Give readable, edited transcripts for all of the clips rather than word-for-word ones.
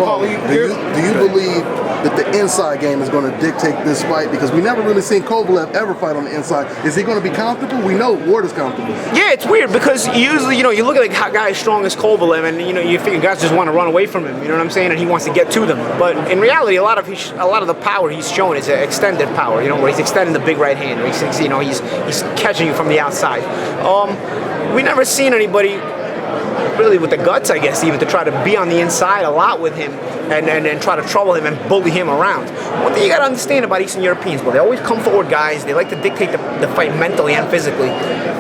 Do you believe that the inside game is going to dictate this fight? Because we never really seen Kovalev ever fight on the inside. Is he going to be comfortable? We know Ward is comfortable. Yeah, it's weird because usually, you look at like guys strong as Kovalev, and you figure guys just want to run away from him. You know what I'm saying? And he wants to get to them. But in reality, a lot of the power he's shown is extended power. Where he's extending the big right hand. Or he's catching you from the outside. We never seen anybody really with the guts, I guess, even to try to be on the inside a lot with him and try to trouble him and bully him around. One thing you got to understand about Eastern Europeans, they always come forward guys. They like to dictate the fight mentally and physically.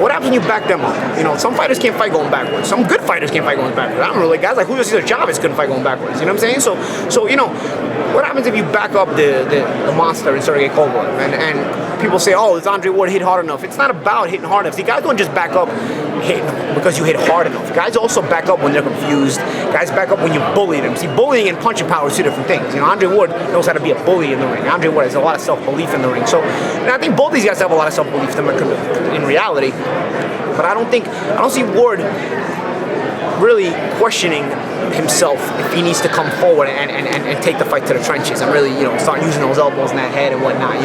What happens when you back them up? Some fighters can't fight going backwards. Some good fighters can't fight going backwards. I don't really, guys like Julio Cesar Chavez couldn't fight going backwards. You know what I'm saying? So what happens if you back up the monster in Sergey Kovalev? And people say, oh, does Andre Ward hit hard enough? It's not about hitting hard enough. See, guys don't just back up hitting because you hit hard enough. Guys also back up when they're confused. Guys back up when you bully them. See, bullying and punching power are two different things. Andre Ward knows how to be a bully in the ring. Andre Ward has a lot of self-belief in the ring. So, and I think both these guys have a lot of self-belief in reality. But I don't see Ward really questioning himself if he needs to come forward and take the fight to the trenches and really, start using those elbows in that head and whatnot,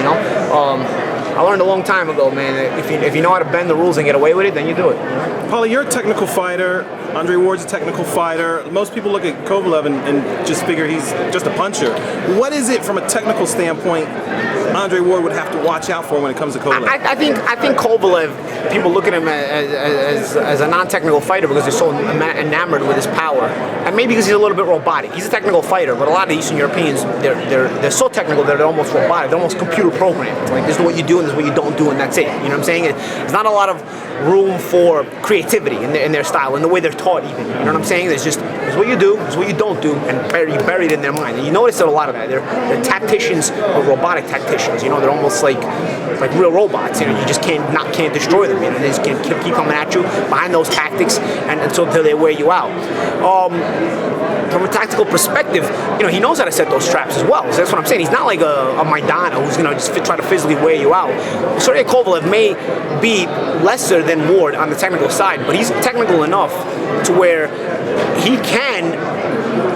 I learned a long time ago, man, that if you know how to bend the rules and get away with it, then you do it. Paulie, you're a technical fighter. Andre Ward's a technical fighter. Most people look at Kovalev and just figure he's just a puncher. What is it from a technical standpoint Andre Ward would have to watch out for when it comes to Kovalev? I think Kovalev, people look at him as a non-technical fighter because they're so enamored with his power, and maybe because he's a little bit robotic. He's a technical fighter, but a lot of Eastern Europeans, they're so technical that they're almost robotic. They're almost computer programmed. Like, this is what you do and this is what you don't do, and that's it. You know what I'm saying? There's not a lot of room for creativity in their style, in the way they're taught even. You know what I'm saying? There's just, it's what you do, it's what you don't do, and buried in their mind. And you notice a lot of that. They're tacticians, or robotic tacticians. They're almost like real robots. You just can't destroy them. They just keep coming at you behind those tactics until they wear you out. From a tactical perspective, he knows how to set those traps as well. So that's what I'm saying. He's not like a Maidana who's going to just try to physically wear you out. Sergey Kovalev may be lesser than Ward on the technical side, but he's technical enough to where he can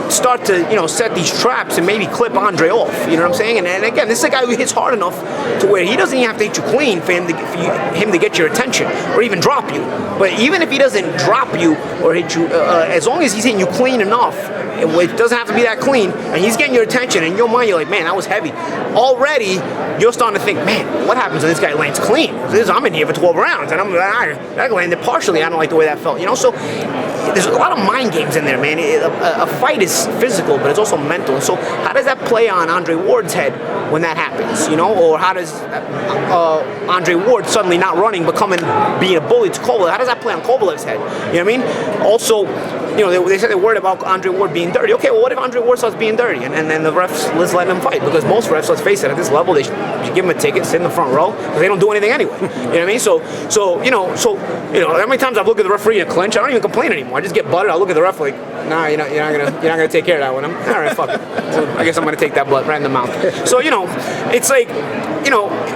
start to set these traps and maybe clip Andre off. You know what I'm saying? And again, this is a guy who hits hard enough to where he doesn't even have to hit you clean for him to get your attention or even drop you. But even if he doesn't drop you or hit you, as long as he's hitting you clean enough, it doesn't have to be that clean, and he's getting your attention, and in your mind you're like, man, that was heavy. Already you're starting to think, man, what happens when this guy lands clean? I'm in here for 12 rounds and that landed partially. I don't like the way that felt. So there's a lot of mind games in there, man. A fight is physical, but it's also mental. And so how does that play on Andre Ward's head when that happens? Or how does Andre Ward suddenly not running being a bully to Kovalev? How does that play on Kovalev's head? You know what I mean? Also, they said they're worried about Andre Ward being dirty. Okay, well, what if Andre Ward starts being dirty and then the refs letting him fight? Because most refs, let's face it, at this level, they you give him a ticket, sit in the front row, because they don't do anything anyway. You know what I mean? So how many times I've looked at the referee in a clinch, I don't even complain anymore. I just get butted. I look at the ref like, nah, you're not gonna take care of that one. All right, fuck it. So I guess I'm gonna take that butt right in the mouth. So it's like,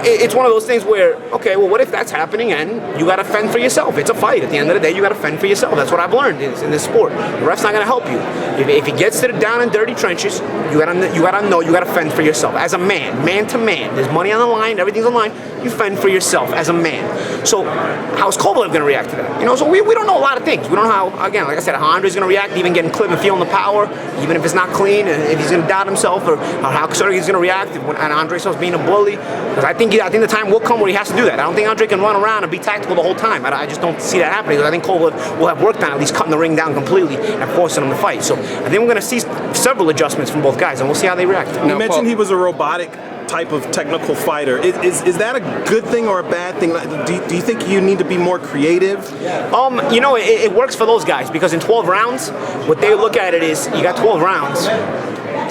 it's one of those things where, okay, well, what if that's happening and you gotta fend for yourself? It's a fight. At the end of the day, you gotta fend for yourself. That's what I've learned in this sport. The ref's not gonna help you. If it gets to the down and dirty trenches, you gotta know you gotta fend for yourself as a man to man. There's money on the line, everything's on the line. You fend for yourself as a man. So how's Kovalev gonna react to that? So we don't know a lot of things. We don't know how, again, like I said, how Andre's gonna react, even getting clipped and feeling the power, even if it's not clean, and if he's gonna doubt himself, or how Sergey's gonna react when Andre starts being a bully. Because I think the time will come where he has to do that. I don't think Andre can run around and be tactical the whole time. I just don't see that happening. Because I think Kovalev will have worked on at least cutting the ring down completely and forcing him to fight. So I think we're gonna see several adjustments from both guys, and we'll see how they react. You mentioned he was a robotic type of technical fighter. Is that a good thing or a bad thing? Do you think you need to be more creative? It works for those guys, because in 12 rounds, what they look at it is, you got 12 rounds,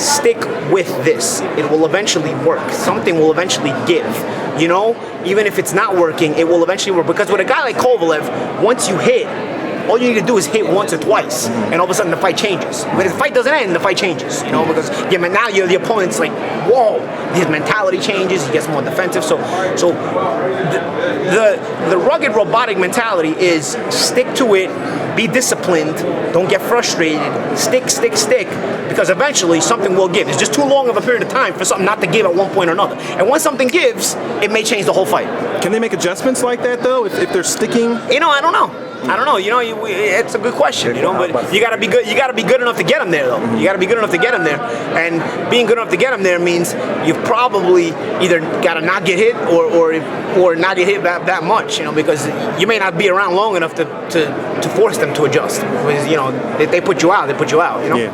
stick with this. It will eventually work. Something will eventually give. Even if it's not working, it will eventually work. Because with a guy like Kovalev, once you hit, all you need to do is hit once or twice, and all of a sudden the fight changes. But if the fight doesn't end, the fight changes, because now the opponent's like, whoa, his mentality changes, he gets more defensive. So the rugged robotic mentality is stick to it, be disciplined, don't get frustrated, stick, because eventually something will give. It's just too long of a period of time for something not to give at one point or another. And once something gives, it may change the whole fight. Can they make adjustments like that though, if they're sticking? You know, I don't know. It's a good question, but you gotta be good. You gotta be good enough to get them there, though. You gotta be good enough to get them there, and being good enough to get them there means you've probably either gotta not get hit or not get hit that much, because you may not be around long enough to force them to adjust. Because if they put you out, they put you out. Yeah.